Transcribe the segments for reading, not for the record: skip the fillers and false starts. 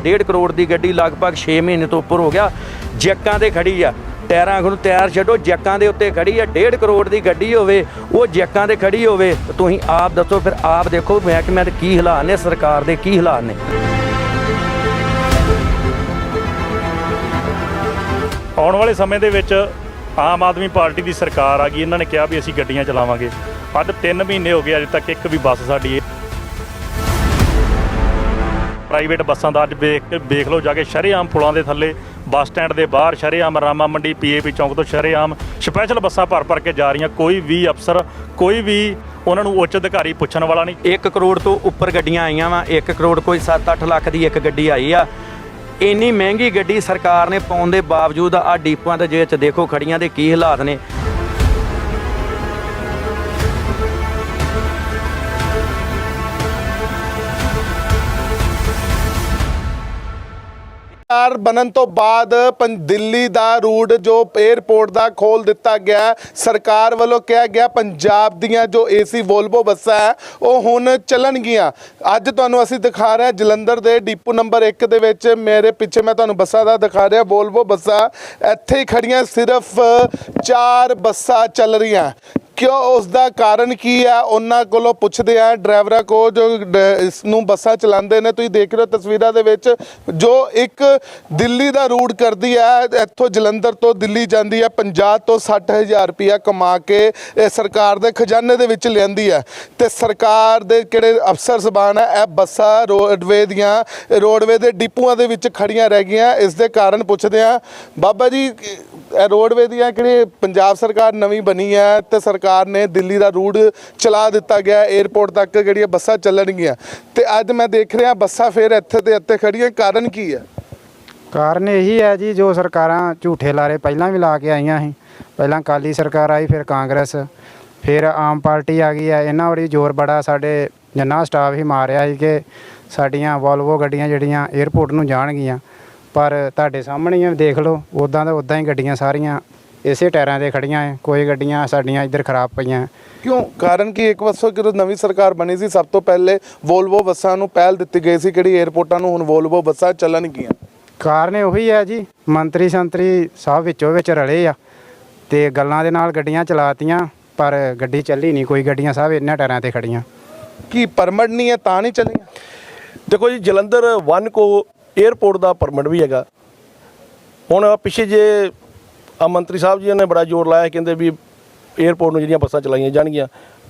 1.5 करोड़ की गड्डी लगभग 6 महीने तो उपर हो गया, जैकां ते खड़ी आ। टायरां ਨੂੰ टायर छड्डो, जैकां दे उत्ते खड़ी आ। 1.5 करोड़ की गड्डी होवे, वो जैकां ते खड़ी होवे, तुसीं आप दसो फिर आप देखो महकमे दे की हालात ने, सरकार दे की हालात ने। आने वाले समय ਦੇ ਵਿੱਚ आम आदमी पार्टी की सरकार आ गई, इन्होंने कहा भी असीं गड्डियां चलावांगे। अब 3 महीने हो गए अजे तक एक भी बस साडी प्राइवेट बसां दा अज वेख लो जाके शरेआम पुलों के थल्ले बस स्टैंड के बाहर शरेआम रामा मंडी PAP चौंक तो शरेआम स्पैशल बसां भर के जा रही। कोई भी अफसर कोई भी उन्होंने उच्च अधिकारी पुछण वाला नहीं। 1 करोड़ तो उपर गड्डियां आईयां वा, 1 करोड़ कोई 7-8 लाख की एक गड्डी आई आ। इन्नी महंगी गड्डी सरकार ने पाउण दे बावजूद आ डिपुआं दे जे च देखो खड़ियां दे की हालात ने। बनन तो बाद दिल्ली दा रूट जो एयरपोर्ट दा खोल दिता गया, सरकार वालों कहा गया पंजाब दियां जो AC वोल्वो बसां है वो हुण चलणगियां। अज तुहानूं असीं दिखा रहे जलंधर दे डिपो नंबर 1 दे विच, मेरे पिछे मैं तुहानूं बसां दा दिखा रहा वोल्वो बसां इत्थे ही खड़ियां, सिर्फ 4 बसां चल रही। क्यों, उसका कारण की है, उन्होंने कोलों पुछदे आ ड्राइवरां को जो इसनूं बसां चलाते हैं। तुसीं देख रहे हो तस्वीरां दे विच जो एक दिल्ली का रूट करती है, इत्थों जलंधर तो दिल्ली जाती है, 50 तो 60 हज़ार रुपया कमा के सरकार के खजाने दे विच लियांदी है। तो सरकार के किहड़े अफसर सबान है यह बसां रोडवे के डिपुआं दे विच खड़ियां रह गईयां। इस दे कारण पुछदे आ बाबा जी, रोडवे दियां किहड़ी पंजाब सरकार नवीं बनी है तो सरकार ने दिल्ली का रूट चला दिता गया, एयरपोर्ट तक जिहड़ियां बसां चलणगियां, ते अज मैं देख रहा बसां फिर इत्थे ते इत्थे खड़ियां। कारण की है? कारण यही है जी, जो सरकारां झूठे लारे पहलां भी ला के आईयां सी। पहलां अकाली सरकार आई, फिर कांग्रेस, फिर आम पार्टी आ गई है। इन्हां बड़ी जोर बड़ा साडे जिन्ना स्टाफ ही मारिया ਸੀ कि साडियां वोल्वो गड्डियां ਜਿਹੜੀਆਂ एयरपोर्ट ਨੂੰ ਜਾਣਗੀਆਂ, पर ਤੁਹਾਡੇ सामने ही देख लो उदां दा उदां ही गड्डियां सारियां इसे टायरां ते खड़ियां है। कोई गड्डियां साडियां इधर खराब पईयां। क्यों? कारण कि एक पासों जो नवी सरकार बनी सी, सब तो पहले वोल्वो बसां नूं पहल दित्ती गई सी, किहड़ी एयरपोर्टां नूं हुण वोल्वो बसां चलणगीਆਂ। कारण ਉਹੀ है जी, मंत्री संतरी सब विचों विच रले आ ते गल्लां दे नाल गड्डियां चलातियां, पर गड्डी चली नहीं। कोई गड्डियां सब इन्हां टायरां ते खड़ियां। की परमिट नहीं है तां नहीं चलियां? देखो जी, जलंधर 1 को एयरपोर्ट का परमिट भी है। हुण पिछे जे मंत्री साहब जी ने बड़ा जोर लाया, कहते भी एयरपोर्ट में जिहड़ियां बसां चलाइयां जाणगीਆਂ,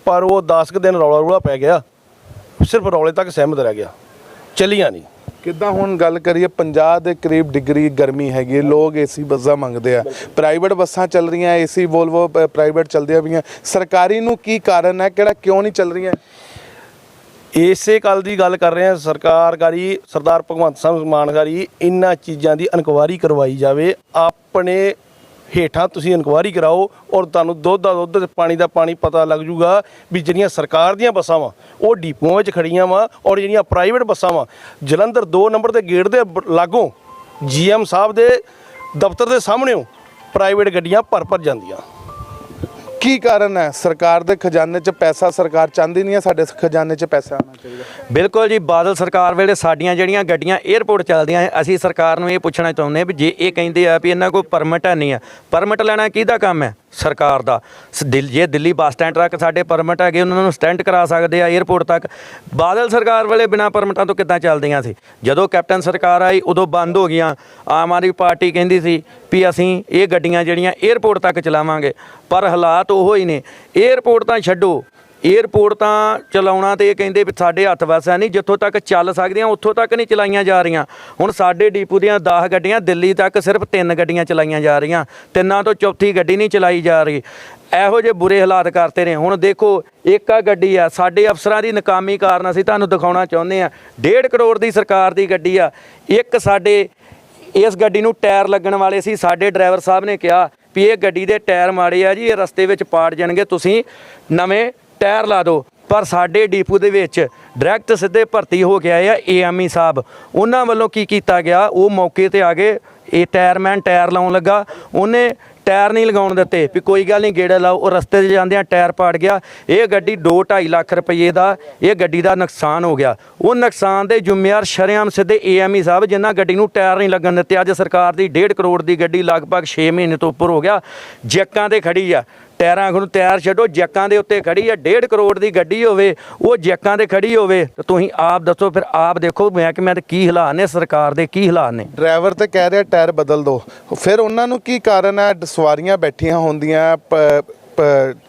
पर वो 10 दिन रौला पै गया, सिर्फ रौले तक सहमत रह गया, चलियां नहीं। किद्दां हुण गल करिए 50 के करीब डिग्री गर्मी हैगी, लोग AC बसां मंगते हैं, प्राइवेट बसां चल रही, AC वोल्वो प्राइवेट चलदियां पईयां, सरकारी नूं की कारण है, किहड़ा क्यों नहीं चल रही? इसे गल की गल कर रहे हैं, सरकार गारी सरदार भगवंत सिंह मान गारी इन्हां चीज़ों की इनकुआरी करवाई जाए। अपने हेठां तुसीं इनकुआरी कराओ और तुहानूं दुध दा दुध, पानी दा पानी पता लग जूगा भी जिहड़ियां सरकार दीयां बसां वा वो डिपुआं विच खड़ियां वा, और जिहड़ियां प्राइवेट बसां वा जलंधर 2 नंबर के गेट दे लागों GM साहब दे दफ्तर के सामने प्राइवेट गड्डियां भर जांदियां। की कारण है? सरकार के खजाने च पैसा सरकार चाहती नहीं है, साडे खजाने च पैसा आना चाहिए। बिल्कुल जी, बादल सरकार वेले साडियां ਜਿਹੜੀਆਂ ਗੱਡੀਆਂ एयरपोर्ट ਚੱਲਦੀਆਂ ਅਸੀਂ ਸਰਕਾਰ ਨੂੰ ਇਹ ਪੁੱਛਣਾ ਚਾਹੁੰਦੇ ਵੀ ਜੇ ਇਹ ਕਹਿੰਦੇ ਆ ਵੀ ਇਹਨਾਂ ਕੋਲ ਪਰਮਿਟ ਨਹੀਂ ਆ, ਪਰਮਿਟ ਲੈਣਾ ਕਿਹਦਾ ਕੰਮ ਹੈ? ਸਰਕਾਰ ਦਾ। ਜੇ ਦਿੱਲੀ ਬੱਸ ਸਟੈਂਡ ਤੱਕ ਸਾਡੇ ਪਰਮਿਟ ਹੈਗੇ, ਉਹਨਾਂ ਨੂੰ ਸਟੈਂਡ ਕਰਾ ਸਕਦੇ ਆ 에ਅਰਪੋਰਟ ਤੱਕ। ਬਾਦਲ ਸਰਕਾਰ ਵੇਲੇ ਬਿਨਾਂ ਪਰਮਿਟਾਂ ਤੋਂ ਕਿੱਦਾਂ ਚੱਲਦੀਆਂ ਸੀ? ਜਦੋਂ ਕੈਪਟਨ ਸਰਕਾਰ ਆਈ ਉਦੋਂ ਬੰਦ ਹੋ ਗਈਆਂ। ਆਮ ਆਦਮੀ ਪਾਰਟੀ ਕਹਿੰਦੀ ਸੀ ਵੀ ਅਸੀਂ ਇਹ ਗੱਡੀਆਂ ਜਿਹੜੀਆਂ 에ਅਰਪੋਰਟ ਤੱਕ ਚਲਾਵਾਂਗੇ, ਪਰ ਹਾਲਾਤ ਉਹੋ ਹੀ ਨੇ। 에ਅਰਪੋਰਟ ਤਾਂ ਛੱਡੋ, एयरपोर्ट तो चलाउणा तो ये कहते भी साढ़े हथ वस है नहीं, जितों तक चल सकदियां उत्थों तक नहीं चलाइयां जा रही। हुण साडे डिपो दियां 10 गड्डियां, दिल्ली तक सिर्फ 3 गड्डियां चलाइयां जा रही, 3 तो चौथी गड्डी नहीं चलाई जा रही। ਇਹੋ ਜਿਹੇ बुरे हालात करते ने। हुण देखो एक आ गड्डी आ, साडे अफसरां दी नाकामी कारण असीं तुहानूं दिखाउणा चाहुंदे आ। 1.5 करोड़ की सरकार की गड्डी आ, एक साडे इस गड्डी नूं टायर लगण वाले सी, साडे ड्राइवर साहब ने कहा भी ये गड्डी दे टायर माड़े आ जी, ये रस्ते विच पाड़ जाणगे, तुसीं नवें टायर ला दो। पर साडे डिपो दे विच डायरैक्ट सीधे भर्ती हो के आए AME साहब, उन्हां वल्लों की कीता गया, वो मौके ते आ गए। ये टायरमैन टायर लाउण लगा, उन्हें ਟਾਇਰ ਨਹੀਂ ਲਗਾਉਣ ਦਿੱਤੇ ਵੀ ਕੋਈ ਗੱਲ ਨਹੀਂ ਗੇੜਾ ਲਾਓ। ਉਹ ਰਸਤੇ 'ਚ ਜਾਂਦਿਆਂ ਟਾਇਰ ਪਾੜ ਗਿਆ। ਇਹ ਗੱਡੀ 2-2.5 ਲੱਖ ਰੁਪਏ ਦਾ ਇਹ ਗੱਡੀ ਦਾ ਨੁਕਸਾਨ ਹੋ ਗਿਆ। ਉਹ ਨੁਕਸਾਨ ਦੇ ਜ਼ਿੰਮੇਵਾਰ ਸ਼ਰੇਆਮ ਸਿੱਧੇ ਏਐਮਈ ਸਾਹਿਬ, ਜਿਨ੍ਹਾਂ ਗੱਡੀ ਨੂੰ ਟਾਇਰ ਨਹੀਂ ਲੱਗਣ ਦਿੱਤੇ। ਅੱਜ ਸਰਕਾਰ ਦੀ 1.5 ਕਰੋੜ ਦੀ ਗੱਡੀ ਲਗਭਗ 6 ਮਹੀਨੇ ਤੋਂ ਉੱਪਰ ਹੋ ਗਿਆ ਜੈਕਾਂ ਤੇ ਖੜੀ ਆ। ਟਾਇਰਾਂ ਨੂੰ ਟਾਇਰ ਛੱਡੋ, ਜੈਕਾਂ ਦੇ ਉੱਤੇ ਖੜੀ ਆ। 1.5 ਕਰੋੜ ਦੀ ਗੱਡੀ ਹੋਵੇ, ਉਹ ਜੈਕਾਂ ਤੇ ਖੜੀ ਹੋਵੇ, ਤਾਂ ਤੁਸੀਂ ਆਪ ਦੱਸੋ। ਫਿਰ ਆਪ ਦੇਖੋ ਮਹਿਕਮਿਆਂ ਦੇ ਕੀ ਹਾਲਾਤ ਨੇ, ਸਰਕਾਰ ਦੇ ਕੀ ਹਾਲਾਤ ਨੇ। ਡਰਾਈਵਰ ਤੇ ਕਹਿ ਰਿਹਾ ਟਾਇਰ ਬਦਲ ਦਿਓ, ਫਿਰ ਉਹਨਾਂ ਨੂੰ ਕੀ ਕਾਰਨ ਹੈ? ਸਵਾਰੀਆਂ ਬੈਠੀਆਂ ਹੁੰਦੀਆਂ,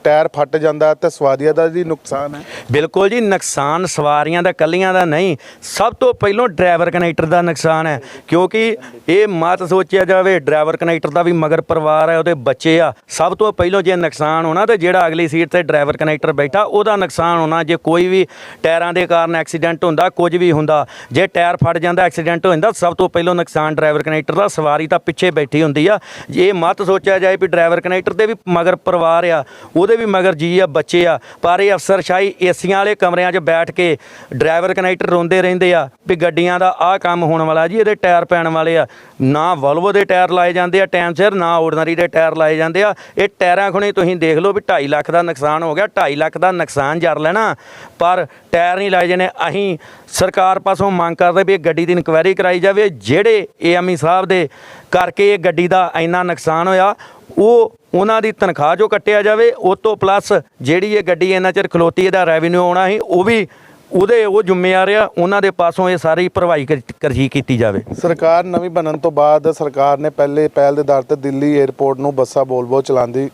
ਟਾਇਰ ਫਟ ਜਾਂਦਾ ਤੇ ਸਵਾਰੀਆਂ ਦਾ ਵੀ ਨੁਕਸਾਨ ਹੈ। ਬਿਲਕੁਲ ਜੀ, ਨੁਕਸਾਨ ਸਵਾਰੀਆਂ ਦਾ ਕੱਲੀਆਂ ਦਾ ਨਹੀਂ, ਸਭ ਤੋਂ ਪਹਿਲਾਂ ਡਰਾਈਵਰ ਕਨੈਕਟਰ ਦਾ ਨੁਕਸਾਨ ਹੈ। ਕਿਉਂਕਿ ਇਹ ਮਤ ਸੋਚਿਆ ਜਾਵੇ, ਡਰਾਈਵਰ ਕਨੈਕਟਰ ਦਾ ਵੀ ਮਗਰ ਪਰਿਵਾਰ ਹੈ, ਉਹਦੇ ਬੱਚੇ ਆ। ਸਭ ਤੋਂ ਪਹਿਲਾਂ ਜੇ ਨੁਕਸਾਨ ਹੋਣਾ ਤਾਂ ਜਿਹੜਾ ਅਗਲੀ ਸੀਟ ਤੇ ਡਰਾਈਵਰ ਕਨੈਕਟਰ ਬੈਠਾ ਉਹਦਾ ਨੁਕਸਾਨ ਹੋਣਾ। ਜੇ ਕੋਈ ਵੀ ਟਾਇਰਾਂ ਦੇ ਕਾਰਨ ਐਕਸੀਡੈਂਟ ਹੁੰਦਾ, ਕੁਝ ਵੀ ਹੁੰਦਾ, ਜੇ ਟਾਇਰ ਫਟ ਜਾਂਦਾ, ਐਕਸੀਡੈਂਟ ਹੋ ਜਾਂਦਾ, ਸਭ ਤੋਂ ਪਹਿਲਾਂ ਨੁਕਸਾਨ ਡਰਾਈਵਰ ਕਨੈਕਟਰ ਦਾ। ਸਵਾਰੀ ਤਾਂ ਪਿੱਛੇ ਬੈਠੀ ਹੁੰਦੀ ਆ। ਇਹ ਮਤ ਸੋਚਿਆ ਜਾਏ ਵੀ ਡਰਾਈਵਰ ਕਨੈਕਟਰ ਦੇ ਵੀ ਮਗਰ ਪਰਿਵਾਰ ਆ, ਉਹਦੇ ਵੀ ਮਗਰ ਜੀ ਆ, ਬੱਚੇ ਆ। ਪਰ ਇਹ ਅਫਸਰਸ਼ਾਹੀ ਏਸੀਆਂ ਵਾਲੇ ਕਮਰਿਆਂ 'ਚ ਬੈਠ ਕੇ ਡਰਾਈਵਰ ਕਨੈਕਟਰ ਰੋਂਦੇ ਰਹਿੰਦੇ ਆ ਵੀ ਗੱਡੀਆਂ ਦਾ ਆਹ ਕੰਮ ਹੋਣ ਵਾਲਾ ਜੀ, ਇਹਦੇ ਟਾਇਰ ਪੈਣ ਵਾਲੇ ਆ। ਨਾ ਵੋਲਵੋ ਦੇ ਟਾਇਰ ਲਾਏ ਜਾਂਦੇ ਆ ਟਾਈਮ ਸਿਰ, ਨਾ ਆਰਡੀਨਰੀ ਦੇ ਟਾਇਰ ਲਾਏ ਜਾਂਦੇ ਆ। ਇਹ ਟਾਇਰਾਂ ਖੁਣੇ ਤੁਸੀਂ ਦੇਖ ਲਓ ਵੀ 2.5 ਲੱਖ ਦਾ ਨੁਕਸਾਨ ਹੋ ਗਿਆ। 2.5 ਲੱਖ ਦਾ ਨੁਕਸਾਨ ਜਰ ਲੈਣਾ, ਪਰ ਟਾਇਰ ਨਹੀਂ ਲਾਏ ਜਾਣੇ। ਅਸੀਂ ਸਰਕਾਰ ਪਾਸੋਂ ਮੰਗ ਕਰਦੇ ਵੀ ਇਹ ਗੱਡੀ ਦੀ ਇਨਕੁਆਇਰੀ ਕਰਾਈ ਜਾਵੇ। ਜਿਹੜੇ ਏਐਮਈ ਸਾਹਿਬ ਦੇ ਕਰਕੇ ਇਹ ਗੱਡੀ ਦਾ ਇੰਨਾ ਨੁਕਸਾਨ ਹੋਇਆ, ਉਹ ਉਹਨਾਂ ਦੀ ਤਨਖਾਹ ਜੋ ਕੱਟਿਆ ਜਾਵੇ। ਉਹ ਤੋਂ ਪਲੱਸ ਜਿਹੜੀ ਇਹ ਗੱਡੀ ਇੰਨਾ ਚਿਰ ਖਲੋਤੀ, ਇਹਦਾ ਰੈਵਨਿਊ ਆਉਣਾ ਸੀ, ਉਹ ਵੀ ਉਹ ਜ਼ਿੰਮੇਵਾਰ ਆ, ਉਹਨਾਂ ਦੇ ਪਾਸੋਂ ਇਹ ਸਾਰੀ ਭਰਵਾਈ ਕਰਜੀ ਕੀਤੀ ਜਾਵੇ। ਸਰਕਾਰ ਨਵੀਂ ਬਣਨ ਤੋਂ ਬਾਅਦ ਸਰਕਾਰ ਨੇ ਪਹਿਲੇ ਪਹਿਲ ਦੇ ਆਧਾਰ ਤੇ ਦਿੱਲੀ 에ਅਰਪੋਰਟ ਨੂੰ ਬੱਸਾਂ ਵੋਲਵੋ ਚਲਾਉਣ ਦੀ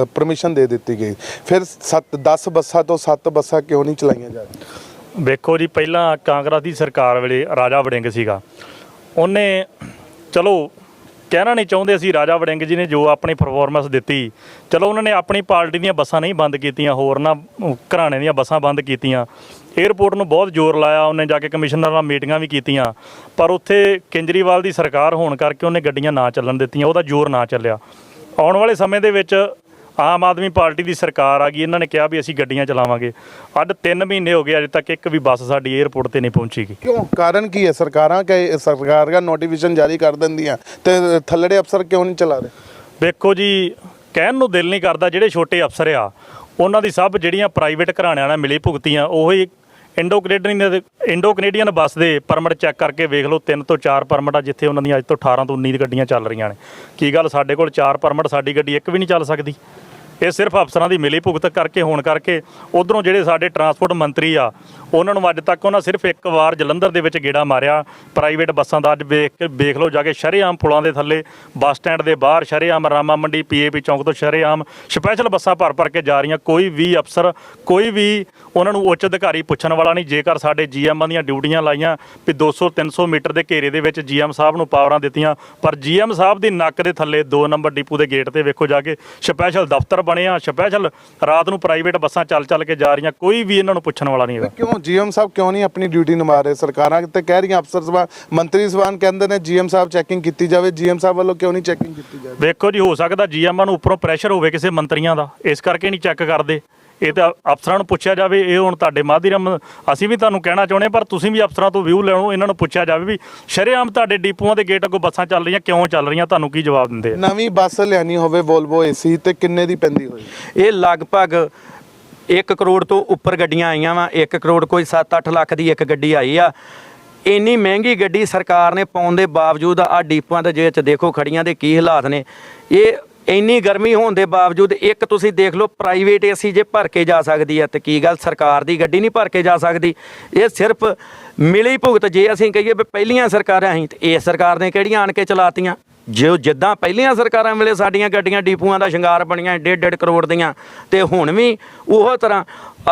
ਪਰਮਿਸ਼ਨ ਦੇ ਦਿੱਤੀ ਗਈ। ਫਿਰ 10 ਬੱਸਾਂ ਤੋਂ 7 ਬੱਸਾਂ ਕਿਉਂ ਨਹੀਂ ਚਲਾਈਆਂ ਜਾ ਰਹੀਆਂ? ਵੇਖੋ ਜੀ, ਪਹਿਲਾਂ ਕਾਂਗਰਸ ਦੀ ਸਰਕਾਰ ਵੇਲੇ ਰਾਜਾ ਵੜਿੰਗ ਸੀਗਾ, ਉਹਨੇ ਚਲੋ ਕਹਿਣਾ ਨਹੀਂ ਚਾਹੁੰਦੇ ਅਸੀਂ, ਰਾਜਾ ਵੜਿੰਗ ਜੀ ਨੇ ਜੋ ਆਪਣੀ ਪਰਫਾਰਮੈਂਸ ਦਿੱਤੀ, ਚਲੋ ਉਹਨਾਂ ਨੇ ਆਪਣੀ ਪਾਰਟੀ ਦੀਆਂ ਬੱਸਾਂ ਨਹੀਂ ਬੰਦ ਕੀਤੀਆਂ, ਹੋਰਨਾਂ ਘਰਾਣੇ ਦੀਆਂ ਬੱਸਾਂ ਬੰਦ ਕੀਤੀਆਂ। ਏਅਰਪੋਰਟ ਨੂੰ ਬਹੁਤ ਜ਼ੋਰ ਲਾਇਆ, ਉਹਨੇ ਜਾ ਕੇ ਕਮਿਸ਼ਨਰ ਨਾਲ ਮੀਟਿੰਗਾਂ ਵੀ ਕੀਤੀਆਂ, ਪਰ ਉੱਥੇ ਕੇਜਰੀਵਾਲ ਦੀ ਸਰਕਾਰ ਹੋਣ ਕਰਕੇ ਉਹਨੇ ਗੱਡੀਆਂ ਨਾ ਚੱਲਣ ਦਿੱਤੀਆਂ, ਉਹਦਾ ਜ਼ੋਰ ਨਾ ਚੱਲਿਆ। ਆਉਣ ਵਾਲੇ ਸਮੇਂ ਦੇ ਵਿੱਚ ਆਮ ਆਦਮੀ ਪਾਰਟੀ ਦੀ ਸਰਕਾਰ ਆ ਗਈ, ਇਹਨਾਂ ਨੇ ਕਿਹਾ ਵੀ ਅਸੀਂ ਗੱਡੀਆਂ ਚਲਾਵਾਂਗੇ। ਅੱਜ 3 ਮਹੀਨੇ ਹੋ ਗਏ, ਅਜੇ ਤੱਕ ਇੱਕ ਵੀ ਬੱਸ ਸਾਡੀ ਏਅਰਪੋਰਟ ਤੇ ਨਹੀਂ ਪਹੁੰਚੀ ਗਈ। ਕਿਉਂ? ਕਾਰਨ ਕੀ ਹੈ? ਸਰਕਾਰ ਦਾ ਨੋਟੀਫਿਕੇਸ਼ਨ ਜਾਰੀ ਕਰ ਦਿੰਦੀਆਂ ਤੇ ਥੱਲੜੇ ਅਫਸਰ ਕਿਉਂ ਨਹੀਂ ਚਲਾ ਰਹੇ? ਵੇਖੋ ਜੀ, ਕਹਿਣ ਨੂੰ ਦਿਲ ਨਹੀਂ ਕਰਦਾ, ਜਿਹੜੇ ਛੋਟੇ ਅਫਸਰ ਆ ਉਹਨਾਂ ਦੀ ਸਭ ਜਿਹੜੀਆਂ ਪ੍ਰਾਈਵੇਟ ਘਰਾਣਿਆਂ ਨਾਲ ਮਿਲੀ ਭੁਗਤੀਆਂ, ਉਹੀ ਇੰਡੋ ਕੈਨੇਡੀਅਨ ਬੱਸ ਦੇ ਪਰਮਿਟ ਚੈੱਕ ਕਰਕੇ ਵੇਖ ਲਓ, 3 ਤੋਂ 4 ਪਰਮਿਟ ਆ, ਜਿੱਥੇ ਉਹਨਾਂ ਦੀਆਂ ਅੱਜ ਤੋਂ 18 ਤੋਂ 19 ਗੱਡੀਆਂ ਚੱਲ ਰਹੀਆਂ ਨੇ। ਕੀ ਗੱਲ ਸਾਡੇ ਕੋਲ 4 ਪਰਮਿਟ, ਸਾਡੀ ਗੱਡੀ ਇੱਕ ਵੀ ਨਹੀਂ ਚੱਲ ਸਕਦੀ? ਇਹ ਸਿਰਫ ਅਫਸਰਾਂ ਦੀ ਮਿਲੀ ਭੁਗਤ ਕਰਕੇ ਹੋਣ ਕਰਕੇ। ਉਧਰੋਂ ਜਿਹੜੇ ਸਾਡੇ ਟਰਾਂਸਪੋਰਟ ਮੰਤਰੀ ਆ, ਉਹਨਾਂ ਨੂੰ ਅੱਜ ਤੱਕ ਉਹਨਾਂ ਸਿਰਫ ਇੱਕ ਵਾਰ ਜਲੰਧਰ ਦੇ ਵਿੱਚ ਗੇੜਾ ਮਾਰਿਆ ਪ੍ਰਾਈਵੇਟ ਬੱਸਾਂ ਦਾ। ਅੱਜ ਵੇਖ ਲਓ ਜਾ ਕੇ ਸ਼ਰੇਆਮ ਪੁਲਾਂ ਦੇ ਥੱਲੇ, ਬੱਸ ਸਟੈਂਡ ਦੇ ਬਾਹਰ ਸ਼ਰੇਆਮ, ਰਾਮਾ ਮੰਡੀ ਪੀਏਪੀ ਚੌਂਕ ਤੋਂ ਸ਼ਰੇਆਮ ਸਪੈਸ਼ਲ ਬੱਸਾਂ ਭਰ ਕੇ ਜਾ ਰਹੀਆਂ। ਕੋਈ ਵੀ ਅਫਸਰ, ਕੋਈ ਵੀ ਉਹਨਾਂ ਨੂੰ ਉੱਚ ਅਧਿਕਾਰੀ ਪੁੱਛਣ ਵਾਲਾ ਨਹੀਂ। ਜੇਕਰ ਸਾਡੇ ਜੀਐਮਾਂ ਦੀਆਂ ਡਿਊਟੀਆਂ ਲਾਈਆਂ ਵੀ 200-300 ਮੀਟਰ ਦੇ ਘੇਰੇ ਦੇ ਵਿੱਚ ਜੀਐਮ ਸਾਹਿਬ ਨੂੰ ਪਾਵਰਾਂ ਦਿੱਤੀਆਂ, ਪਰ ਜੀਐਮ ਸਾਹਿਬ ਦੀ ਨੱਕ ਦੇ ਥੱਲੇ 2 ਨੰਬਰ ਡਿਪੂ ਦੇ ਗੇਟ ਤੇ ਵੇਖੋ ਜਾ ਕੇ ਸਪੈਸ਼ਲ ਦਫ਼ਤਰ ਬਣਿਆ, ਸਪੈਸ਼ਲ ਰਾਤ ਨੂੰ ਪ੍ਰਾਈਵੇਟ ਬੱਸਾਂ ਚੱਲ ਕੇ ਜਾ ਰਹੀਆਂ, ਕੋਈ ਵੀ ਇਹਨਾਂ ਨੂੰ ਪੁੱਛਣ ਵਾਲਾ ਨਹੀਂ ਹੈਗਾ। ਕਿਉਂ ਜੀਐਮ ਸਾਹਿਬ ਕਿਉਂ ਨਹੀਂ ਆਪਣੀ ਡਿਊਟੀ ਨਿਭਾ ਰਹੇ? ਸਰਕਾਰਾਂ ਤੇ ਕਹਿ ਰਹੀਆਂ, ਅਫਸਰ ਸਭਾ ਮੰਤਰੀ ਸਭਾਨ ਕਹਿੰਦੇ ਨੇ ਜੀਐਮ ਸਾਹਿਬ ਚੈਕਿੰਗ ਕੀਤੀ ਜਾਵੇ, ਜੀਐਮ ਸਾਹਿਬ ਵੱਲੋਂ ਕਿਉਂ ਨਹੀਂ ਚੈਕਿੰਗ ਕੀਤੀ ਜਾਵੇ? ਵੇਖੋ ਜੀ, ਹੋ ਸਕਦਾ ਜੀਐਮਾਂ ਨੂੰ ਉੱਪਰੋਂ ਪ੍ਰੈਸ਼ਰ ਹੋਵੇ ਕਿਸੇ ਮੰਤਰੀਆਂ ਦਾ, ਇਸ ਕਰਕੇ ਨਹੀਂ ਚੈੱਕ ਕਰਦੇ। ਇਹ ਤਾਂ ਅਫਸਰਾਂ ਨੂੰ ਪੁੱਛਿਆ ਜਾਵੇ। ਇਹ ਹੁਣ ਤੁਹਾਡੇ ਮਾਧਿਅਮ ਅਸੀਂ ਵੀ ਤੁਹਾਨੂੰ ਕਹਿਣਾ ਚਾਹੁੰਦੇ, ਪਰ ਤੁਸੀਂ ਵੀ ਅਫਸਰਾਂ ਤੋਂ ਵਿਊ ਲੈਣੋ, ਇਹਨਾਂ ਨੂੰ ਪੁੱਛਿਆ ਜਾਵੇ ਵੀ ਸ਼ਰੇਆਮ ਤੁਹਾਡੇ ਡਿਪੂਆਂ ਦੇ ਗੇਟ ਅੱਗੋਂ ਬੱਸਾਂ ਚੱਲ ਰਹੀਆਂ, ਕਿਉਂ ਚੱਲ ਰਹੀਆਂ, ਤੁਹਾਨੂੰ ਕੀ ਜਵਾਬ ਦਿੰਦੇ ਆ? ਨਵੀਂ ਬੱਸ ਲੈਣੀ ਹੋਵੇ ਵੋਲਵੋ ਏਸੀ ਤੇ ਕਿੰਨੇ ਦੀ ਪੈਂਦੀ ਹੋਈ? ਇਹ ਲਗਭਗ 1 ਕਰੋੜ ਤੋਂ ਉੱਪਰ ਗੱਡੀਆਂ ਆਈਆਂ ਵਾ। 1 ਕਰੋੜ ਕੋਈ 7-8 ਲੱਖ ਦੀ ਇੱਕ ਗੱਡੀ ਆਈ ਆ। ਇੰਨੀ ਮਹਿੰਗੀ ਗੱਡੀ ਸਰਕਾਰ ਨੇ ਪਾਉਣ ਦੇ ਬਾਵਜੂਦ ਆ ਡੀਪੂਆਂ ਦੇ ਵਿੱਚ ਦੇਖੋ ਖੜੀਆਂ ਦੇ ਕੀ ਹਾਲਾਤ ਨੇ। ਇਹ ਇੰਨੀ ਗਰਮੀ ਹੋਣ ਦੇ ਬਾਵਜੂਦ ਇੱਕ ਤੁਸੀਂ ਦੇਖ ਲਓ, ਪ੍ਰਾਈਵੇਟ ਏਸੀ ਜੇ ਭਰ ਕੇ ਜਾ ਸਕਦੀ ਹੈ, ਤੇ ਕੀ ਗੱਲ ਸਰਕਾਰ ਦੀ ਗੱਡੀ ਨਹੀਂ ਭਰ ਕੇ ਜਾ ਸਕਦੀ? ਇਹ ਸਿਰਫ ਮਿਲੀ ਭੁਗਤ। ਜੇ ਅਸੀਂ ਕਹੀਏ ਵੀ ਪਹਿਲੀਆਂ ਸਰਕਾਰਾਂ ਸੀ, ਤੇ ਇਸ ਸਰਕਾਰ ਨੇ ਕਿਹੜੀਆਂ ਆਣ ਕੇ ਚਲਾਤੀਆਂ? ਜੋ ਜਿੱਦਾਂ ਪਹਿਲੀਆਂ ਸਰਕਾਰਾਂ ਵੇਲੇ ਸਾਡੀਆਂ ਗੱਡੀਆਂ ਡੀਪੂਆਂ ਦਾ ਸ਼ਿੰਗਾਰ ਬਣੀਆਂ 1.5 ਕਰੋੜ ਦੀਆਂ, ਤੇ ਹੁਣ ਵੀ ਉਹ ਤਰ੍ਹਾਂ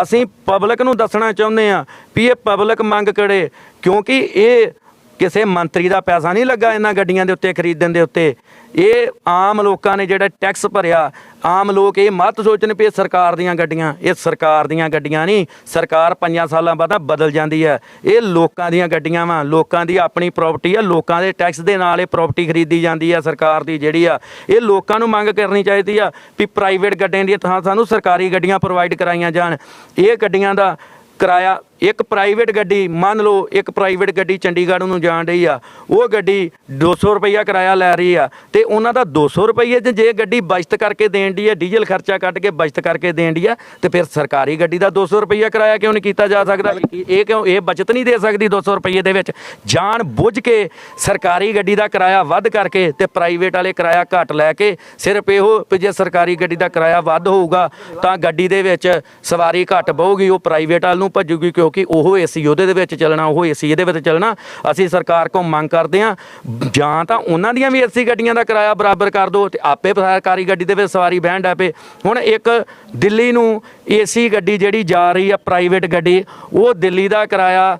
ਅਸੀਂ ਪਬਲਿਕ ਨੂੰ ਦੱਸਣਾ ਚਾਹੁੰਦੇ ਹਾਂ ਵੀ ਇਹ ਪਬਲਿਕ ਮੰਗ ਕਰੇ, ਕਿਉਂਕਿ ਇਹ ਕਿਸੇ ਮੰਤਰੀ ਦਾ ਪੈਸਾ ਨਹੀਂ ਲੱਗਾ ਇਹਨਾਂ ਗੱਡੀਆਂ ਦੇ ਉੱਤੇ ਖਰੀਦਣ ਦੇ ਉੱਤੇ। ਇਹ ਆਮ ਲੋਕਾਂ ਨੇ ਜਿਹੜਾ ਟੈਕਸ ਭਰਿਆ, ਆਮ ਲੋਕ ਇਹ ਮਤ ਸੋਚਣ ਵੀ ਇਹ ਸਰਕਾਰ ਦੀਆਂ ਗੱਡੀਆਂ, ਇਹ ਸਰਕਾਰ ਦੀਆਂ ਗੱਡੀਆਂ ਨਹੀਂ। ਸਰਕਾਰ 5 ਸਾਲਾਂ ਬਾਅਦ ਬਦਲ ਜਾਂਦੀ ਹੈ। ਇਹ ਲੋਕਾਂ ਦੀਆਂ ਗੱਡੀਆਂ ਵਾ, ਲੋਕਾਂ ਦੀ ਆਪਣੀ ਪ੍ਰਾਪਰਟੀ ਆ, ਲੋਕਾਂ ਦੇ ਟੈਕਸ ਦੇ ਨਾਲ ਇਹ ਪ੍ਰਾਪਰਟੀ ਖਰੀਦੀ ਜਾਂਦੀ ਆ ਸਰਕਾਰ ਦੀ ਜਿਹੜੀ ਆ। ਇਹ ਲੋਕਾਂ ਨੂੰ ਮੰਗ ਕਰਨੀ ਚਾਹੀਦੀ ਆ ਵੀ ਪ੍ਰਾਈਵੇਟ ਗੱਡੀਆਂ ਦੀ ਥਾਂ ਸਾਨੂੰ ਸਰਕਾਰੀ ਗੱਡੀਆਂ ਪ੍ਰੋਵਾਈਡ ਕਰਾਈਆਂ ਜਾਣ। ਇਹ ਗੱਡੀਆਂ ਦਾ ਕਿਰਾਇਆ ਇੱਕ ਪ੍ਰਾਈਵੇਟ ਗੱਡੀ, ਮੰਨ ਲਓ ਇੱਕ ਪ੍ਰਾਈਵੇਟ ਗੱਡੀ ਚੰਡੀਗੜ੍ਹ ਨੂੰ ਜਾਣ ਰਹੀ ਆ, ਉਹ ਗੱਡੀ 200 ਰੁਪਈਆ ਕਿਰਾਇਆ ਲੈ ਰਹੀ ਆ, ਤੇ ਉਹਨਾਂ ਦਾ 200 ਰੁਪਈਏ 'ਚ ਜੇ ਗੱਡੀ ਬਚਤ ਕਰਕੇ ਦੇਣ ਦੀ ਆ, ਡੀਜ਼ਲ ਖਰਚਾ ਕੱਢ ਕੇ ਬਚਤ ਕਰਕੇ ਦੇਣ ਦੀ ਆ, ਤੇ ਫਿਰ ਸਰਕਾਰੀ ਗੱਡੀ ਦਾ 200 ਰੁਪਈਆ ਕਿਰਾਇਆ ਕਿਉਂ ਨਹੀਂ ਕੀਤਾ ਜਾ ਸਕਦਾ? ਇਹ ਕਿਉਂ ਇਹ ਬਚਤ ਨਹੀਂ ਦੇ ਸਕਦੀ 200 ਰੁਪਈਏ ਦੇ ਵਿੱਚ? ਜਾਣ ਬੁੱਝ ਕੇ ਸਰਕਾਰੀ ਗੱਡੀ ਦਾ ਕਿਰਾਇਆ ਵੱਧ ਕਰਕੇ ਤੇ ਪ੍ਰਾਈਵੇਟ ਵਾਲੇ ਕਿਰਾਇਆ ਘੱਟ ਲੈ ਕੇ, ਸਿਰਫ ਇਹੋ ਵੀ ਜੇ ਸਰਕਾਰੀ ਗੱਡੀ ਦਾ ਕਿਰਾਇਆ ਵੱਧ ਹੋਊਗਾ ਤਾਂ ਗੱਡੀ ਦੇ ਵਿੱਚ ਸਵਾਰੀ ਘੱਟ ਬਹੂਗੀ, ਉਹ ਪ੍ਰਾਈਵੇਟ ਵਾਲ ਨੂੰ ਭੱਜੂਗੀ, ਕਿਉਂਕਿ ਉਹ ਏਸੀ ਉਹਦੇ ਦੇ ਵਿੱਚ ਚੱਲਣਾ, ਉਹ ਏਸੀ ਇਹਦੇ ਵਿੱਚ ਚੱਲਣਾ। ਅਸੀਂ ਸਰਕਾਰ ਕੋਲ ਮੰਗ ਕਰਦੇ ਹਾਂ, ਜਾਂ ਤਾਂ ਉਹਨਾਂ ਦੀਆਂ ਵੀ ਏਸੀ ਗੱਡੀਆਂ ਦਾ ਕਿਰਾਇਆ ਬਰਾਬਰ ਕਰ ਦਿਓ ਤੇ ਆਪੇ ਸਰਕਾਰੀ ਗੱਡੀ ਦੇ ਵਿੱਚ ਸਵਾਰੀ ਬਹਿਣ ਡੈ ਪਏ। ਹੁਣ ਇੱਕ ਦਿੱਲੀ ਨੂੰ ਏਸੀ ਗੱਡੀ ਜਿਹੜੀ ਜਾ ਰਹੀ ਆ ਪ੍ਰਾਈਵੇਟ ਗੱਡੀ, ਉਹ ਦਿੱਲੀ ਦਾ ਕਿਰਾਇਆ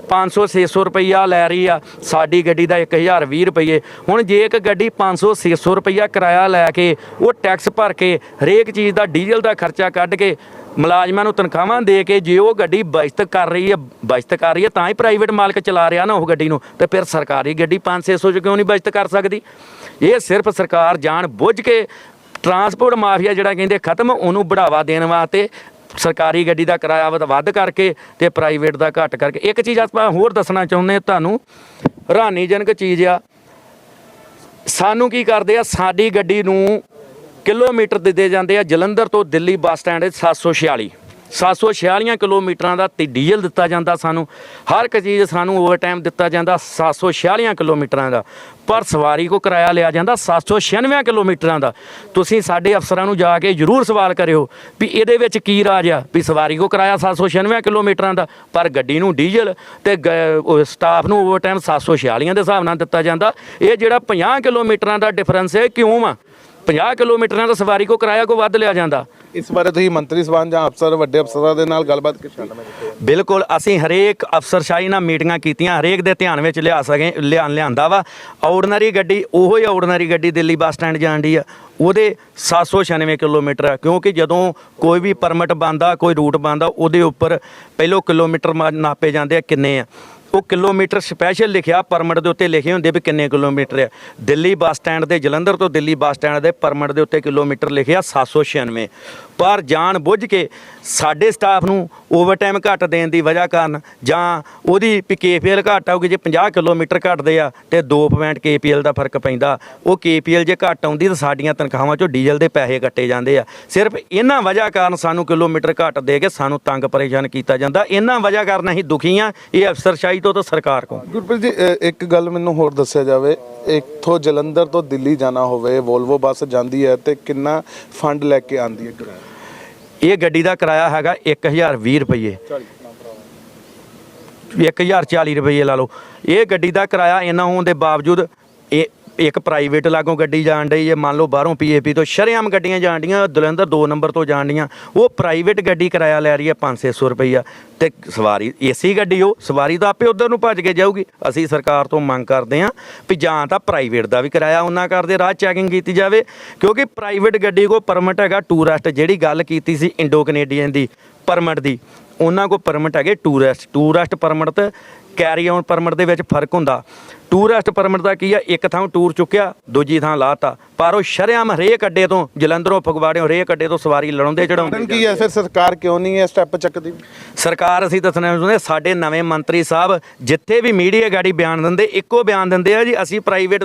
500-600 ਰੁਪਈਆ ਲੈ ਰਹੀ ਆ, ਸਾਡੀ ਗੱਡੀ ਦਾ 1020 ਰੁਪਈਏ। ਹੁਣ ਜੇ ਇੱਕ ਗੱਡੀ 500-600 ਰੁਪਈਆ ਕਿਰਾਇਆ ਲੈ ਕੇ, ਉਹ ਟੈਕਸ ਭਰ ਕੇ, ਹਰੇਕ ਚੀਜ਼ ਦਾ ਡੀਜ਼ਲ ਦਾ ਖਰਚਾ ਕੱਢ ਕੇ, ਮੁਲਾਜ਼ਮਾਂ ਨੂੰ ਤਨਖਾਹਾਂ ਦੇ ਕੇ, ਜੇ ਉਹ ਗੱਡੀ ਬਚਤ ਕਰ ਰਹੀ ਹੈ ਤਾਂ ਹੀ ਪ੍ਰਾਈਵੇਟ ਮਾਲਕ ਚਲਾ ਰਿਹਾ ਨਾ ਉਹ ਗੱਡੀ ਨੂੰ, ਤੇ ਫਿਰ ਸਰਕਾਰੀ ਗੱਡੀ 500-600 'ਚ ਕਿਉਂ ਨਹੀਂ ਬਚਤ ਕਰ ਸਕਦੀ? ਇਹ ਸਿਰਫ ਸਰਕਾਰ ਜਾਣ ਬੁੱਝ ਕੇ ਟਰਾਂਸਪੋਰਟ ਮਾਫੀਆ ਜਿਹੜਾ ਕਹਿੰਦੇ ਖਤਮ, ਉਹਨੂੰ ਬੜਾਵਾ ਦੇਣ ਵਾਸਤੇ ਸਰਕਾਰੀ ਗੱਡੀ ਦਾ ਕਿਰਾਇਆ ਵੱਧ ਕਰਕੇ ਤੇ ਪ੍ਰਾਈਵੇਟ ਦਾ ਘੱਟ ਕਰਕੇ। ਇੱਕ ਚੀਜ਼ ਆਪਾਂ ਹੋਰ ਦੱਸਣਾ ਚਾਹੁੰਦੇ ਤੁਹਾਨੂੰ, ਹੈਰਾਨੀਜਨਕ ਚੀਜ਼ ਆ, ਸਾਨੂੰ ਕੀ ਕਰਦੇ ਆ, ਸਾਡੀ ਗੱਡੀ ਨੂੰ ਕਿਲੋਮੀਟਰ ਦਿੱਤੇ ਜਾਂਦੇ ਆ ਜਲੰਧਰ ਤੋਂ ਦਿੱਲੀ ਬੱਸ ਸਟੈਂਡ 746 ਕਿਲੋਮੀਟਰਾਂ ਦਾ ਤੇ ਡੀਜ਼ਲ ਦਿੱਤਾ ਜਾਂਦਾ ਸਾਨੂੰ, ਹਰ ਇੱਕ ਚੀਜ਼ ਸਾਨੂੰ ਓਵਰ ਟਾਈਮ ਦਿੱਤਾ ਜਾਂਦਾ 746 ਕਿਲੋਮੀਟਰਾਂ ਦਾ, ਪਰ ਸਵਾਰੀ ਕੋ ਕਿਰਾਇਆ ਲਿਆ ਜਾਂਦਾ 796 ਕਿਲੋਮੀਟਰਾਂ ਦਾ। ਤੁਸੀਂ ਸਾਡੇ ਅਫਸਰਾਂ ਨੂੰ ਜਾ ਕੇ ਜ਼ਰੂਰ ਸਵਾਲ ਕਰਿਓ ਵੀ ਇਹਦੇ ਵਿੱਚ ਕੀ ਰਾਜ ਆ, ਵੀ ਸਵਾਰੀ ਕੋ ਕਿਰਾਇਆ 796 ਕਿਲੋਮੀਟਰਾਂ ਦਾ, ਪਰ ਗੱਡੀ ਨੂੰ ਡੀਜ਼ਲ ਤੇ ਸਟਾਫ ਨੂੰ ਓਵਰ ਟਾਈਮ 746 ਦੇ ਹਿਸਾਬ ਨਾਲ ਦਿੱਤਾ ਜਾਂਦਾ। ਇਹ ਜਿਹੜਾ 50 ਕਿਲੋਮੀਟਰਾਂ ਦਾ ਡਿਫਰੈਂਸ ਹੈ, ਕਿਉਂ ਆ? 50 ਕਿਲੋਮੀਟਰਾਂ ਦਾ ਸਵਾਰੀ ਕੋ ਕਿਰਾਇਆ ਕੋ ਵੱਧ ਲਿਆ ਜਾਂਦਾ। ਇਸ ਬਾਰੇ ਤੁਸੀਂ ਮੰਤਰੀ ਸਭਾਨ ਜਾਂ ਅਫਸਰ ਵੱਡੇ ਅਫਸਰਾਂ ਦੇ ਨਾਲ ਗੱਲਬਾਤ ਕੀਤੀ? ਬਿਲਕੁਲ, ਅਸੀਂ ਹਰੇਕ ਅਫਸਰਸ਼ਾਹੀ ਨਾਲ ਮੀਟਿੰਗਾਂ ਕੀਤੀਆਂ, ਹਰੇਕ ਦੇ ਧਿਆਨ ਵਿੱਚ ਲਿਆਂਦਾ ਵਾ। ਆਰਡੀਨਰੀ ਗੱਡੀ, ਉਹੀ ਆਰਡੀਨਰੀ ਗੱਡੀ ਦਿੱਲੀ ਬੱਸ ਸਟੈਂਡ ਜਾਣ ਦੀ ਆ, ਉਹਦੇ 796 ਕਿਲੋਮੀਟਰ ਆ, ਕਿਉਂਕਿ ਜਦੋਂ ਕੋਈ ਵੀ ਪਰਮਿਟ ਬਣਦਾ, ਕੋਈ ਰੂਟ ਬਣਦਾ, ਉਹਦੇ ਉੱਪਰ ਪਹਿਲੋਂ ਕਿਲੋਮੀਟਰ ਨਾਪੇ ਜਾਂਦੇ ਆ ਕਿੰਨੇ ਆ, ਉਹ ਕਿਲੋਮੀਟਰ ਸਪੈਸ਼ਲ ਲਿਖਿਆ ਪਰਮਿਟ ਦੇ ਉੱਤੇ ਲਿਖੇ ਹੁੰਦੇ ਵੀ ਕਿੰਨੇ ਕਿਲੋਮੀਟਰ ਆ। ਦਿੱਲੀ ਬੱਸ ਸਟੈਂਡ ਦੇ, ਜਲੰਧਰ ਤੋਂ ਦਿੱਲੀ ਬੱਸ ਸਟੈਂਡ ਦੇ ਪਰਮਿਟ ਦੇ ਉੱਤੇ ਕਿਲੋਮੀਟਰ ਲਿਖਿਆ 796, ਪਰ ਜਾਣ ਬੁੱਝ ਕੇ ਸਾਡੇ ਸਟਾਫ ਨੂੰ ਓਵਰ ਟਾਈਮ ਘੱਟ ਦੇਣ ਦੀ ਵਜ੍ਹਾ ਕਾਰਨ, ਜਾਂ ਉਹਦੀ KPL ਘੱਟ ਆਊਗੀ, ਜੇ 50 ਕਿਲੋਮੀਟਰ ਘੱਟਦੇ ਆ ਤੇ 2% KPL ਦਾ ਫਰਕ ਪੈਂਦਾ, ਉਹ KPL ਜੇ ਘੱਟ ਆਉਂਦੀ ਤਾਂ ਸਾਡੀਆਂ ਤਨਖਾਹਾਂ 'ਚੋਂ ਡੀਜ਼ਲ ਦੇ ਪੈਸੇ ਕੱਟੇ ਜਾਂਦੇ ਆ। ਸਿਰਫ ਇਹਨਾਂ ਵਜ੍ਹਾ ਕਾਰਨ ਸਾਨੂੰ ਕਿਲੋਮੀਟਰ ਘੱਟ ਦੇ ਕੇ ਸਾਨੂੰ ਤੰਗ ਪਰੇਸ਼ਾਨ ਕੀਤਾ ਜਾਂਦਾ। ਇਹਨਾਂ ਵਜ੍ਹਾ ਕਾਰਨ ਅਸੀਂ ਦੁਖੀ ਆ, ਇਹ ਅਫਸਰਸ਼ਾਹੀ ਤੋਂ ਤਾਂ ਸਰਕਾਰ ਕੋਲ। ਗੁਰਪ੍ਰੀਤ ਜੀ, ਇੱਕ ਗੱਲ ਮੈਨੂੰ ਹੋਰ ਦੱਸਿਆ ਜਾਵੇ, ਇੱਥੋਂ ਜਲੰਧਰ ਤੋਂ ਦਿੱਲੀ ਜਾਣਾ ਹੋਵੇ, ਵੋਲਵੋ ਬੱਸ ਜਾਂਦੀ ਹੈ ਤੇ ਕਿੰਨਾ ਫੰਡ ਲੈ ਕੇ ਆਉਂਦੀ ਹੈ ਕਿਰਾਇਆ? ਇਹ ਗੱਡੀ ਦਾ ਕਿਰਾਇਆ ਹੈਗਾ 1020 ਰੁਪਈਏ, 1040 ਰੁਪਈਏ ਲਾ ਲਓ। ਇਹ ਗੱਡੀ ਦਾ ਕਿਰਾਇਆ ਇੰਨਾ ਹੋਣ ਦੇ ਬਾਵਜੂਦ ਇਹ ਇੱਕ ਪ੍ਰਾਈਵੇਟ ਲਾਗੋਂ ਗੱਡੀ ਜਾਣ ਡਈ, ਜੇ ਮੰਨ ਲਓ ਬਾਹਰੋਂ PAP ਤੋਂ ਸ਼ਰੇਆਮ ਗੱਡੀਆਂ ਜਾਣ ਡੀਆਂ, ਜਲੰਧਰ 2 ਨੰਬਰ ਤੋਂ ਜਾਣ ਡੀਆਂ, ਉਹ ਪ੍ਰਾਈਵੇਟ ਗੱਡੀ ਕਿਰਾਇਆ ਲੈ ਰਹੀ ਹੈ 500 ਰੁਪਈਆ, ਤੇ ਸਵਾਰੀ ਏਸੀ ਗੱਡੀ, ਉਹ ਸਵਾਰੀ ਤਾਂ ਆਪੇ ਉਧਰ ਨੂੰ ਭੱਜ ਕੇ ਜਾਊਗੀ। ਅਸੀਂ ਸਰਕਾਰ ਤੋਂ ਮੰਗ ਕਰਦੇ ਹਾਂ ਵੀ ਜਾਂ ਤਾਂ ਪ੍ਰਾਈਵੇਟ ਦਾ ਵੀ ਕਿਰਾਇਆ ਉਹਨਾਂ ਕਰਦੇ, ਰਾਹ ਚੈਕਿੰਗ ਕੀਤੀ ਜਾਵੇ, ਕਿਉਂਕਿ ਪ੍ਰਾਈਵੇਟ ਗੱਡੀ ਕੋਲ ਪਰਮਿਟ ਹੈਗਾ ਟੂਰਿਸਟ, ਜਿਹੜੀ ਗੱਲ ਕੀਤੀ ਸੀ ਇੰਡੋ ਕੈਨੇਡੀਅਨ ਦੀ ਪਰਮਿਟ ਦੀ, ਉਹਨਾਂ ਕੋਲ ਪਰਮਿਟ ਹੈਗੇ ਟੂਰਿਸਟ ਪਰਮਿਟ ਤੇ ਕੈਰੀ ਆਨ ਪਰਮਿਟ ਦੇ ਵਿੱਚ ਫਰਕ ਹੁੰਦਾ। ਟੂਰਿਸਟ ਪਰਮਿਟ ਦਾ ਕੀ ਆ, ਇੱਕ ਥਾਂ ਟੂਰ ਚੁੱਕਿਆ, ਦੂਜੀ ਥਾਂ ਲਾਤਾ, ਪਰ ਉਹ ਸ਼ਰੇਆਮ ਹਰੇਕ ਅੱਡੇ ਤੋਂ, ਜਲੰਧਰੋਂ ਫਗਵਾੜਿਓਂ ਹਰੇਕ ਅੱਡੇ ਤੋਂ ਸਵਾਰੀ ਲੜਾਉਂਦੇ ਚੜਾਉਂਦੇ। ਕੀ ਹੈ ਫਿਰ ਸਰਕਾਰ ਕਿਉਂ ਨਹੀਂ ਇਹ ਸਟੈਪ ਚੱਕਦੀ? ਸਰਕਾਰ, ਅਸੀਂ ਦੱਸਣਾ ਚਾਹੁੰਦੇ, ਸਾਡੇ ਨਵੇਂ ਮੰਤਰੀ ਸਾਹਿਬ ਜਿੱਥੇ ਵੀ ਮੀਡੀਆ ਗਾੜੀ ਬਿਆਨ ਦਿੰਦੇ, ਇੱਕੋ ਬਿਆਨ ਦਿੰਦੇ ਆ ਜੀ, ਅਸੀਂ ਪ੍ਰਾਈਵੇਟ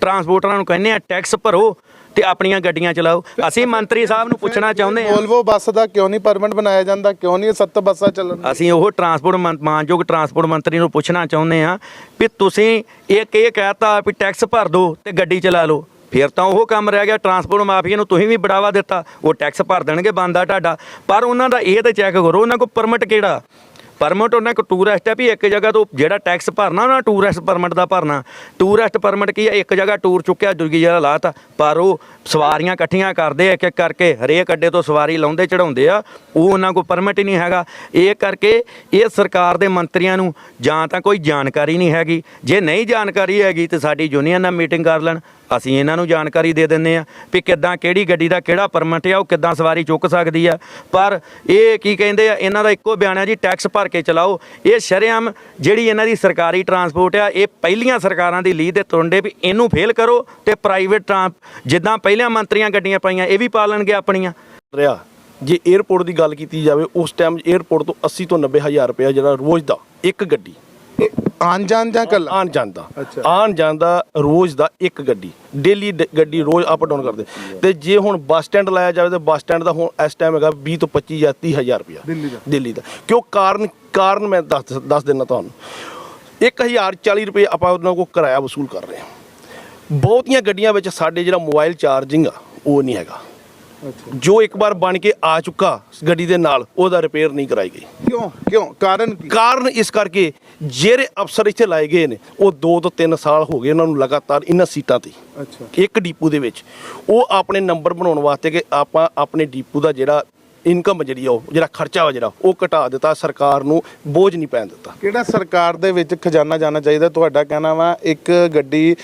ਟਰਾਂਸਪੋਰਟਰਾਂ ਨੂੰ ਕਹਿੰਦੇ ਆ ਟੈਕਸ ਭਰੋ ਤੇ ਆਪਣੀਆਂ ਗੱਡੀਆਂ ਚਲਾਓ। ਅਸੀਂ ਮੰਤਰੀ ਸਾਹਿਬ ਨੂੰ ਪੁੱਛਣਾ ਚਾਹੁੰਦੇ ਹਾਂ, ਵੋਲਵੋ ਬੱਸ ਦਾ ਕਿਉਂ ਨਹੀਂ ਪਰਮਿਟ ਬਣਾਇਆ ਜਾਂਦਾ? ਕਿਉਂ ਨਹੀਂ 7 ਬੱਸਾਂ ਚੱਲਣ? ਅਸੀਂ ਉਹ ਮਾਨਯੋਗ ਟਰਾਂਸਪੋਰਟ ਮੰਤਰੀ ਨੂੰ ਪੁੱਛਣਾ ਚਾਹੁੰਦੇ ਹਾਂ ਵੀ ਤੁਸੀਂ ਇਹ ਕਹਿਤਾ ਵੀ ਟੈਕਸ ਭਰ ਦਿਓ ਤੇ ਗੱਡੀ ਚਲਾ ਲਓ, ਫਿਰ ਤਾਂ ਉਹ ਕੰਮ ਰਹਿ ਗਿਆ। ਟਰਾਂਸਪੋਰਟ ਮਾਫੀਆ ਨੂੰ ਤੁਸੀਂ ਵੀ ਬੜਾਵਾ ਦਿੱਤਾ, ਉਹ ਟੈਕਸ ਭਰ ਦੇਣਗੇ, ਬੰਦਾ ਤੁਹਾਡਾ, ਪਰ ਉਹਨਾਂ ਦਾ ਇਹ ਤਾਂ ਚੈੱਕ ਕਰੋ ਉਹਨਾਂ ਕੋਲ ਪਰਮਿਟ ਕਿਹੜਾ। ਪਰਮਿਟ ਉਹਨਾਂ ਕੋਲ ਟੂਰਿਸਟ ਹੈ ਵੀ ਇੱਕ ਜਗ੍ਹਾ ਤੋਂ ਜਿਹੜਾ ਟੈਕਸ ਭਰਨਾ ਉਹਨਾਂ ਟੂਰਿਸਟ ਪਰਮਿਟ ਦਾ ਭਰਨਾ। ਟੂਰਿਸਟ ਪਰਮਿਟ ਕੀ ਹੈ, ਇੱਕ ਜਗ੍ਹਾ ਟੂਰ ਚੁੱਕਿਆ, ਦੂਜੀ ਜਗ੍ਹਾ ਲਾਤਾ, ਪਰ ਉਹ ਸਵਾਰੀਆਂ ਇਕੱਠੀਆਂ ਕਰਦੇ ਆ, ਇੱਕ ਇੱਕ ਕਰਕੇ ਹਰੇਕ ਅੱਡੇ ਤੋਂ ਸਵਾਰੀ ਲਾਉਂਦੇ ਚੜਾਉਂਦੇ ਆ, ਉਹ ਉਹਨਾਂ ਕੋਲ ਪਰਮਿਟ ਹੀ ਨਹੀਂ ਹੈਗਾ। ਇਹ ਕਰਕੇ ਇਹ ਸਰਕਾਰ ਦੇ ਮੰਤਰੀਆਂ ਨੂੰ ਜਾਂ ਤਾਂ ਕੋਈ ਜਾਣਕਾਰੀ ਨਹੀਂ ਹੈਗੀ, ਜੇ ਨਹੀਂ ਜਾਣਕਾਰੀ ਹੈਗੀ ਤਾਂ ਸਾਡੀ ਯੂਨੀਅਨ ਨਾਲ ਮੀਟਿੰਗ ਕਰ ਲੈਣ, ਅਸੀਂ ਇਹਨਾਂ ਨੂੰ ਜਾਣਕਾਰੀ ਦੇ ਦਿੰਦੇ ਆ ਵੀ ਕਿੱਦਾਂ ਕਿਹੜੀ ਗੱਡੀ ਦਾ ਕਿਹੜਾ ਪਰਮਿਟ ਆ, ਉਹ ਕਿੱਦਾਂ ਸਵਾਰੀ ਚੁੱਕ ਸਕਦੀ ਆ। ਪਰ ਇਹ ਕੀ ਕਹਿੰਦੇ ਆ, ਇਹਨਾਂ ਦਾ ਇੱਕੋ ਬਿਆਨ ਹੈ ਜੀ, ਟੈਕਸ ਭਰ ਕੇ ਚਲਾਓ। ਇਹ ਸ਼ਰੇਆਮ ਜਿਹੜੀ ਇਹਨਾਂ ਦੀ ਸਰਕਾਰੀ ਟਰਾਂਸਪੋਰਟ ਆ, ਇਹ ਪਹਿਲੀਆਂ ਸਰਕਾਰਾਂ ਦੀ ਲੀਹ ਦੇ ਤੁਰੰਡੇ ਵੀ ਇਹਨੂੰ ਫੇਲ ਕਰੋ ਤੇ ਪ੍ਰਾਈਵੇਟ ਜਿੱਦਾਂ ਪਹਿਲੀਆਂ ਮੰਤਰੀਆਂ ਗੱਡੀਆਂ ਪਾਈਆਂ ਇਹ ਵੀ ਪਾ ਲੈਣਗੇ ਆਪਣੀਆਂ। ਰਿਹਾ ਜੇ 에ਅਰਪੋਰਟ ਦੀ ਗੱਲ ਕੀਤੀ ਜਾਵੇ ਉਸ ਟਾਈਮ 에ਅਰਪੋਰਟ ਤੋਂ 80 ਤੋਂ 90 ਹਜ਼ਾਰ ਰੁਪਇਆ ਜਿਹੜਾ ਰੋਜ਼ ਦਾ ਇੱਕ ਗੱਡੀ ਆਣ ਜਾਣ ਜਾਂ ਕੱਲਾ ਆਣ ਜਾਂਦਾ ਅੱਛਾ। ਆਣ ਜਾਂਦਾ ਰੋਜ਼ ਦਾ ਇੱਕ ਗੱਡੀ ਡੇਲੀ ਗੱਡੀ ਰੋਜ਼ ਅਪ ਡਾਊਨ ਕਰਦੇ ਤੇ ਜੇ ਹੁਣ ਬੱਸ ਸਟੈਂਡ ਲਾਇਆ ਜਾਵੇ ਤਾਂ ਬੱਸ ਸਟੈਂਡ ਦਾ ਹੁਣ ਇਸ ਟਾਈਮ ਹੈਗਾ 20 ਤੋਂ 25 ਜਾਂ 30 ਹਜ਼ਾਰ ਰੁਪਇਆ ਦਿੱਲੀ ਦਾ ਕਿਉਂ ਕਾਰਨ ਮੈਂ ਦੱਸ ਦਿੰਦਾ ਤੁਹਾਨੂੰ 1040 ਰੁਪਏ ਆਪਾਂ ਉਹਨਾਂ ਕੋਲ ਕਿਰਾਇਆ ਵਸੂਲ ਕਰ ਰਹੇ ਹਾਂ ਬਹੁਤੀਆਂ ਗੱਡੀਆਂ ਵਿੱਚ ਸਾਡੇ ਜਿਹੜਾ ਮੋਬਾਈਲ ਚਾਰਜਿੰਗ ਆ ਉਹ ਨਹੀਂ ਹੈਗਾ ਜੋ ਇੱਕ ਵਾਰ ਬਣ ਕੇ ਆ ਚੁੱਕਾ ਗੱਡੀ ਦੇ ਨਾਲ ਉਹਦਾ ਰਿਪੇਅਰ ਨਹੀਂ ਕਰਾਈ ਗਈ ਕਿਉਂ ਕਾਰਨ ਇਸ ਕਰਕੇ ਜਿਹੜੇ ਅਫਸਰ ਇੱਥੇ ਲਾਏ ਗਏ ਨੇ ਉਹ 2 ਤੋਂ 3 ਸਾਲ ਹੋ ਗਏ ਉਹਨਾਂ ਨੂੰ ਲਗਾਤਾਰ ਇਹਨਾਂ ਸੀਟਾਂ ਤੇ ਇੱਕ ਡੀਪੂ ਦੇ ਵਿੱਚ ਉਹ ਆਪਣੇ ਨੰਬਰ ਬਣਾਉਣ ਵਾਸਤੇ ਕਿ ਆਪਾਂ ਆਪਣੇ ਡੀਪੂ ਦਾ ਜਿਹੜਾ ਇਨਕਮ ਜਿਹੜੀ ਆ ਉਹ ਜਿਹੜਾ ਖਰਚਾ ਵਾ ਜਿਹੜਾ ਉਹ ਘਟਾ ਦਿੱਤਾ ਸਰਕਾਰ ਨੂੰ ਬੋਝ ਨਹੀਂ ਪੈਣ ਦਿੱਤਾ ਕਿਹੜਾ ਸਰਕਾਰ ਦੇ ਵਿੱਚ ਖਜ਼ਾਨਾ ਜਾਣਾ ਚਾਹੀਦਾ ਤੁਹਾਡਾ ਕਹਿਣਾ ਵਾ ਇੱਕ ਗੱਡੀ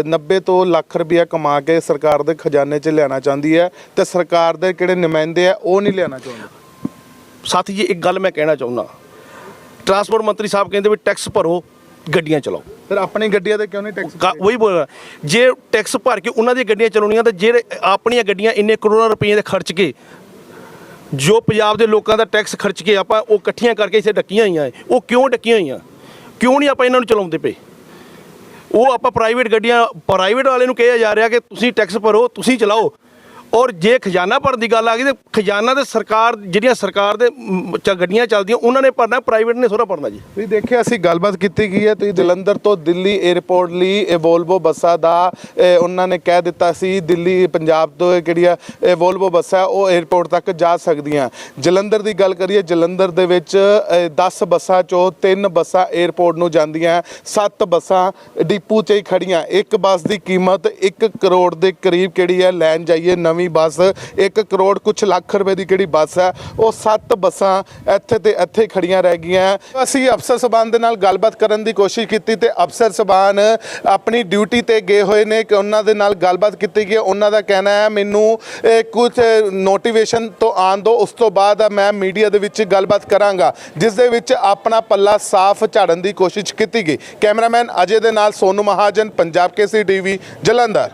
90 ਤੋਂ ਲੱਖ ਰੁਪਇਆ ਕਮਾ ਕੇ ਸਰਕਾਰ ਦੇ ਖਜ਼ਾਨੇ 'ਚ ਲਿਆਉਣਾ ਚਾਹੁੰਦੀ ਹੈ ਤੇ ਸਰਕਾਰ ਦੇ ਕਿਹੜੇ ਨੁਮਾਇੰਦੇ ਆ ਉਹ ਨਹੀਂ ਲਿਆਉਣਾ ਚਾਹੁੰਦੇ ਸਾਥੀ ਜੀ ਇੱਕ ਗੱਲ ਮੈਂ ਕਹਿਣਾ ਚਾਹੁੰਦਾ ਟਰਾਂਸਪੋਰਟ ਮੰਤਰੀ ਸਾਹਿਬ ਕਹਿੰਦੇ ਵੀ ਟੈਕਸ ਭਰੋ ਗੱਡੀਆਂ ਚਲਾਓ ਫਿਰ ਆਪਣੀ ਗੱਡੀਆਂ ਤੇ ਕਿਉਂ ਨਹੀਂ ਟੈਕਸ ਉਹੀ ਬੋਲ ਰਿਹਾ ਜੇ ਟੈਕਸ ਭਰ ਕੇ ਉਹਨਾਂ ਦੀਆਂ ਗੱਡੀਆਂ ਚਲਾਉਣੀਆਂ ਤਾਂ ਜਿਹੜੇ ਆਪਣੀਆਂ ਗੱਡੀਆਂ ਇੰਨੇ ਕਰੋੜਾਂ ਰੁਪਏ ਦੇ ਖਰਚ ਕੇ ਜੋ ਪੰਜਾਬ ਦੇ ਲੋਕਾਂ ਦਾ ਟੈਕਸ ਖਰਚ ਕੇ ਆਪਾਂ ਉਹ ਇਕੱਠੀਆਂ ਕਰਕੇ ਇੱਥੇ ਡੱਕੀਆਂ ਹੋਈਆਂ ਉਹ ਕਿਉਂ ਡੱਕੀਆਂ ਹੋਈਆਂ ਕਿਉਂ ਨਹੀਂ ਆਪਾਂ ਇਹਨਾਂ ਨੂੰ ਚਲਾਉਂਦੇ ਪਏ ਉਹ ਆਪਾਂ ਪ੍ਰਾਈਵੇਟ ਵਾਲੇ ਨੂੰ ਕਿਹਾ ਜਾ ਰਿਹਾ ਕਿ ਤੁਸੀਂ ਟੈਕਸ ਭਰੋ ਤੁਸੀਂ ਚਲਾਓ ਔਰ ਜੇ ਖਜ਼ਾਨਾ ਭਰਨ ਦੀ ਗੱਲ ਆ ਗਈ ਤੇ ਖਜ਼ਾਨਾ ਤੇ ਸਰਕਾਰ ਜਿਹੜੀਆਂ ਸਰਕਾਰ ਦੇ ਗੱਡੀਆਂ ਚੱਲਦੀਆਂ ਉਹਨਾਂ ਨੇ ਭਰਨਾ ਪ੍ਰਾਈਵੇਟ ਨੇ ਥੋੜਾ ਭਰਨਾ ਜੀ ਤੁਸੀਂ ਦੇਖਿਆ ਅਸੀਂ ਗੱਲਬਾਤ ਕੀਤੀ ਗਈ ਹੈ ਤੁਸੀਂ ਜਲੰਧਰ ਤੋਂ ਦਿੱਲੀ 에ਅਰਪੋਰਟ ਲਈ ਇਹ ਵੋਲਵੋ ਬੱਸਾਂ ਦਾ ਉਹਨਾਂ ਨੇ ਕਹਿ ਦਿੱਤਾ ਸੀ ਦਿੱਲੀ ਪੰਜਾਬ ਤੋਂ ਕਿਹੜੀਆਂ ਇਹ ਵੋਲਵੋ ਬੱਸਾਂ ਉਹ 에ਅਰਪੋਰਟ ਤੱਕ ਜਾ ਸਕਦੀਆਂ ਜਲੰਧਰ ਦੀ ਗੱਲ ਕਰੀਏ ਜਲੰਧਰ ਦੇ ਵਿੱਚ 10 ਬੱਸਾਂ ਚੋਂ 3 ਬੱਸਾਂ 에ਅਰਪੋਰਟ ਨੂੰ ਜਾਂਦੀਆਂ 7 ਬੱਸਾਂ ਡਿਪੂ 'ਚ ਹੀ ਖੜੀਆਂ ਇੱਕ ਬੱਸ ਦੀ ਕੀਮਤ 1 ਕਰੋੜ ਦੇ ਕਰੀਬ ਕਿਹੜੀ ਹੈ ਲੈਣ ਜਾਈਏ ਨਵੀਂ ਬੱਸ 1 ਕਰੋੜ ਕੁਛ ਲੱਖ ਰੁਪਏ ਦੀ ਕਿਹੜੀ ਬੱਸ ਹੈ ਉਹ 7 ਬੱਸਾਂ ਇੱਥੇ ਖੜੀਆਂ ਰਹਿ ਗਈਆਂ ਅਸੀਂ ਅਫਸਰ ਸਬਾਨ ਦੇ ਨਾਲ ਗੱਲਬਾਤ ਕਰਨ ਦੀ ਕੋਸ਼ਿਸ਼ ਕੀਤੀ ਤੇ ਅਫਸਰ ਸਬਾਨ ਆਪਣੀ ਡਿਊਟੀ ਤੇ ਗਏ ਹੋਏ ਨੇ ਕਿ ਉਹਨਾਂ ਦੇ ਨਾਲ ਗੱਲਬਾਤ ਕੀਤੀ ਗਈ ਉਹਨਾਂ ਦਾ ਕਹਿਣਾ ਹੈ ਮੈਨੂੰ ਕੁਝ ਨੋਟੀਫਿਕੇਸ਼ਨ ਤੋਂ ਆਉਣ ਦਿਓ ਉਸ ਤੋਂ ਬਾਅਦ ਮੈਂ ਮੀਡੀਆ ਦੇ ਵਿੱਚ ਗੱਲਬਾਤ ਕਰਾਂਗਾ ਜਿਸ ਦੇ ਵਿੱਚ ਆਪਣਾ ਪੱਲਾ ਸਾਫ਼ ਝਾੜਨ ਦੀ ਕੋਸ਼ਿਸ਼ ਕੀਤੀ ਗਈ ਕੈਮਰਾਮੈਨ ਅਜੇ ਦੇ ਨਾਲ ਸੋਨੂ ਮਹਾਜਨ ਪੰਜਾਬ ਕੇਸਰੀ ਟੀਵੀ ਜਲੰਧਰ।